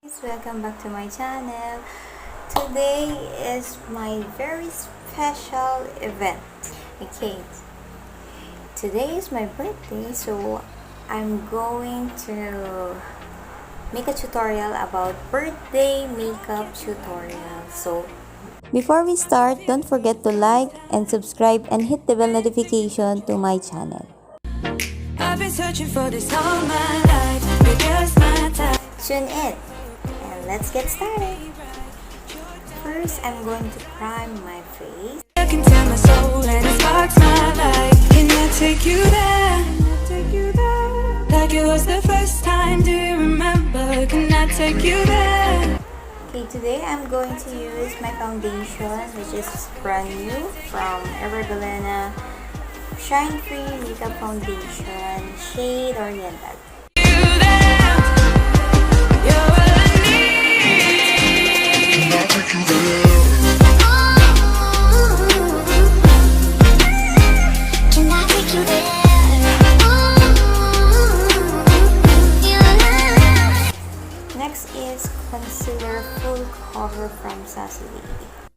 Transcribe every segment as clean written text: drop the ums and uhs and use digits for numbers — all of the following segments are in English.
Welcome back to my channel. Today is my very special event. Okay, today is my birthday, so I'm going to make a tutorial about birthday makeup tutorial. So before we start, don't forget to like and subscribe and hit the bell notification to my channel. I've been searching for this all my life. Because my time. Tune in and let's get started. First, I'm going to prime my face. I can tell my soul and it sparks my life. Can I take you there? Like it was the first time. Do you remember? Can I take you there? Okay, today I'm going to use my foundation, which is brand new from Everbelena Shine Free Makeup Foundation, shade Oriental. Next is concealer full cover from Sassy Lady.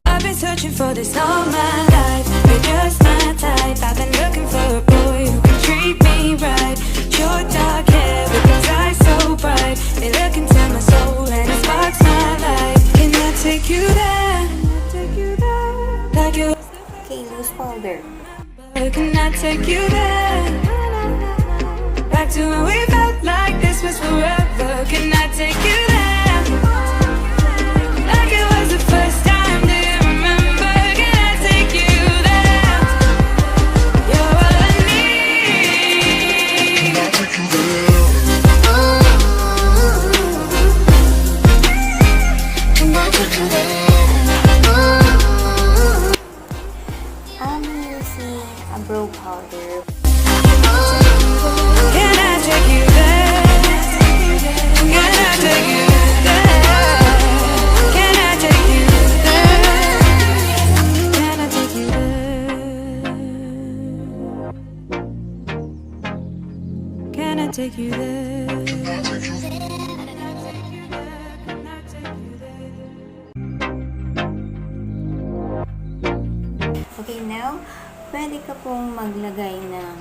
I've been searching for this all my life. You're just my type. I've been looking for a boy who can treat me right. Your dark hair with those eyes so bright. They look into my soul and it sparks my life. Can I take you there? Like you. Okay, loose powder. Can I take you there? Back to when we felt like this was forever. Can I take you there? Like it was the first time. Do you remember? Can I take you there? You're all I need. Can I take you there? Can I take you there? I'm using a brow powder. Can I take you there? Can I take you there? Can I take you there? Can I take you there? Can I take you there? Okay, now, pwede ka pong maglagay ng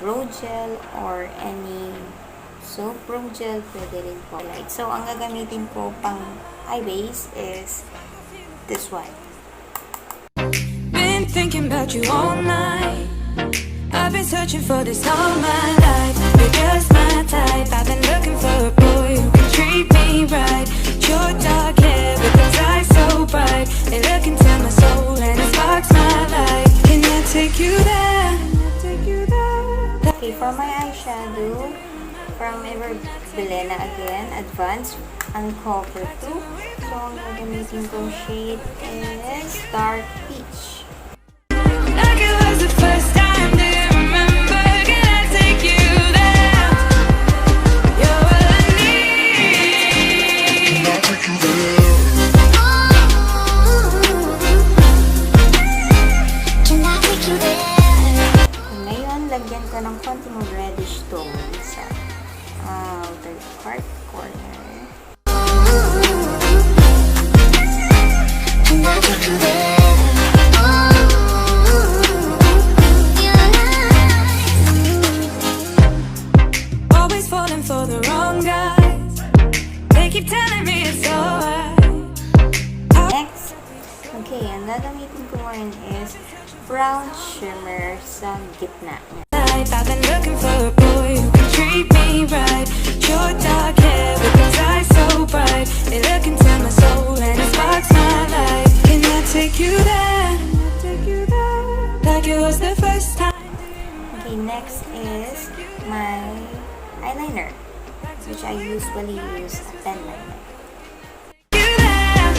brow gel or any soap brow gel, pwede rin po. So, ang gagamitin ko pang eye base is this one. Been thinking about you all night. I've been searching for this all my life. You're just my type. I've been looking for a boy who can treat me right. Your dark hair with those eyes so bright. They look into my soul and it sparks my life. Can I take you there? Okay, for my eyeshadow, from Everbelena again, Advanced Uncover 2. So, ang gagamitin kong shade is Dark Peach. Like it was the first time. Do you remember? Can I take you there? You're all I need. Can I take you there? Can I take you there? Ngayon, lagyan ko ng konting reddish tone sa outer part corner. Can I take you there? Always falling for the wrong guys. They keep telling me it's alright. Next, okay, ang gagamitin ko ngayon is brown shimmer sa gitna niya. I've been looking for a boy who can treat me right. Your dark hair with those eyes so bright. They look into my soul and it sparks my life. Can I take you there? Like it was the first time. Okay, next is my eyeliner, which I usually use a pen liner. You there?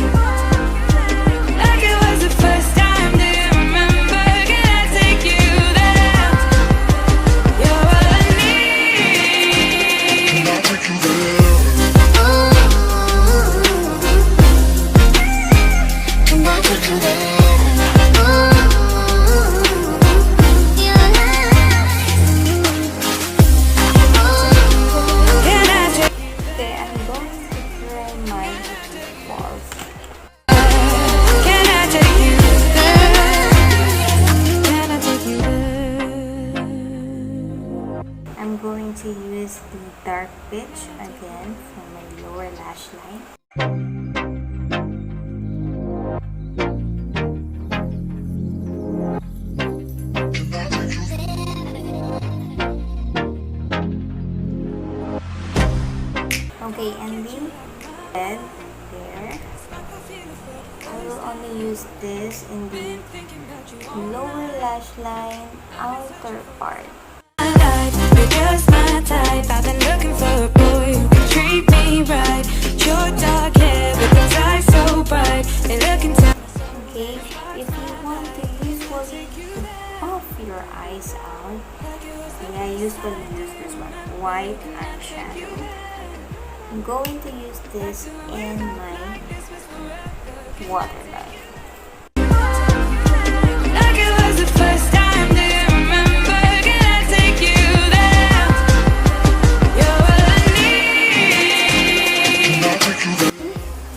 Like it was the first time. Do you remember? Can I take you there? You're all I need. Can I take you there? Can I take you there? Okay, I'm going to dark pitch again for my lower lash line. Okay, and then there, I will only use this in the lower lash line outer part. You're just my type. I've been looking for a boy who can treat me right. Your dark hair with the eyes so bright. They look into. Okay, if you want to usually buff your eyes out, I usually use this one, white eyeshadow. I'm going to use this in my waterline. Like it was the first time. Do you remember? Can I take you there? You're all I need.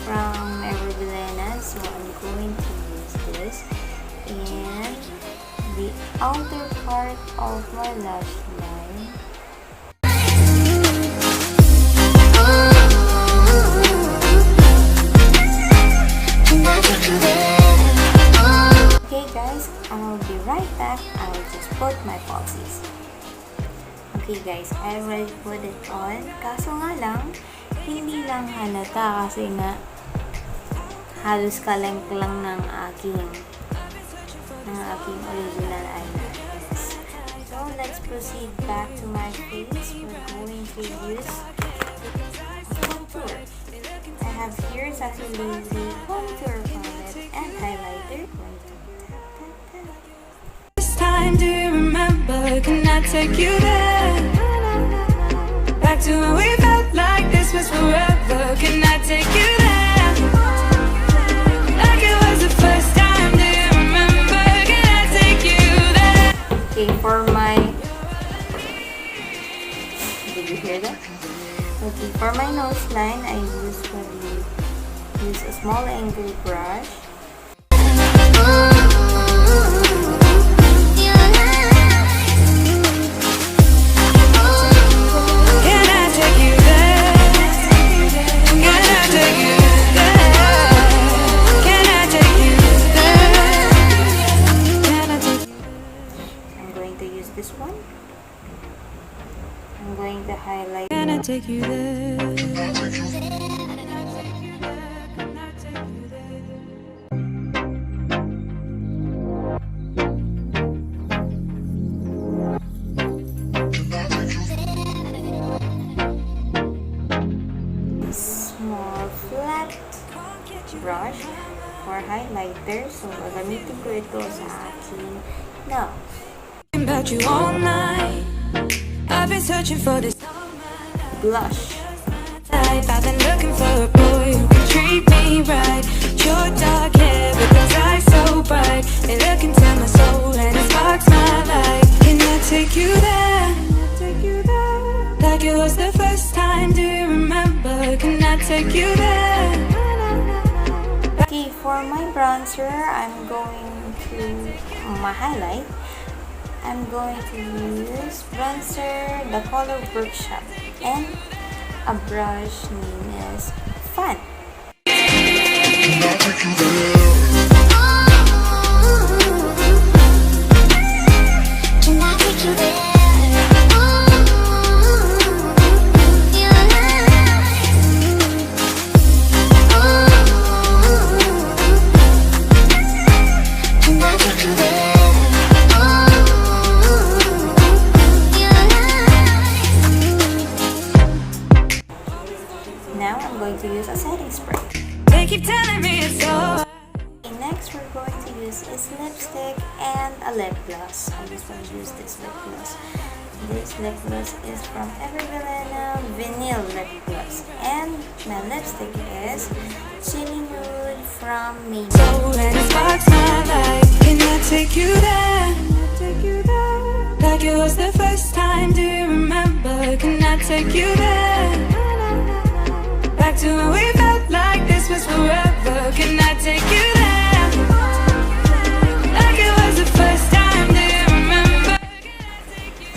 From Makeuptutorial, so I'm going to use this in the outer part of my lash line. Okay guys, I'll be right back. I'll just put my falsies. Okay guys, I already put it on. Kaso nga lang, hindi lang halata kasi nga halos kalengk lang ng aking original eyeliners. So let's proceed back to my face. We're going to use contour. I have here actually the contour palette and highlighter. This time, do you remember? Can I take you there? Back to when we felt like this was forever. Can I take you there? Like it was the first time. Do you remember? Can I take you there? Okay, for my... Did you hear that? Okay, for my nose line, I usually use a small angle brush. Can I take you there? Can I take you there? Can I take you there? Can I take you there? I'm going to use this one. I'm going to highlight. Can I take you there? Small flat brush for highlighter. So, gagamitin ko ito sa aking nose. About you all night. I've been searching for this Blush. type. I've been looking for a boy who can treat me right. Your dark hair with those eyes so bright. They look into my soul and it sparks my light. Can I take you there? Like it was the first time. Do you remember? Can I take you there? Okay, for my bronzer, I'm going to my highlight. I'm going to use bronzer, the color Workshop, and a brush named as Fun. Now I'm going to use a setting spray. They keep telling me it's all. Okay, next we're going to use is lipstick and a lip gloss. I just want to use this lip gloss. This lip gloss is from Evervilena Vinyl Lip Gloss. And my lipstick is Chili Nude from Maybelline. So when it sparks my light, can I take you there? Like it was the first time. Do you remember? Can I take you there? Back to when we felt like this was forever. Can I take you there? Like it was the first time. Do you remember?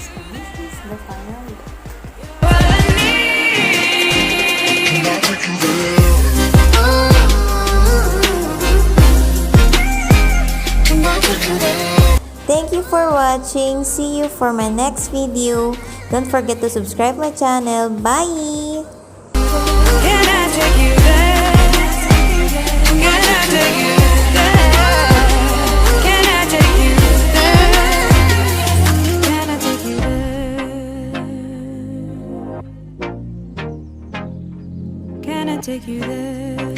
So this is the final look. All I need. watching. See you for my next video. Don't forget to subscribe my channel. Bye! Can I take you there? Can I take you there? Can I take you there? Can I take you there? Can I take you there?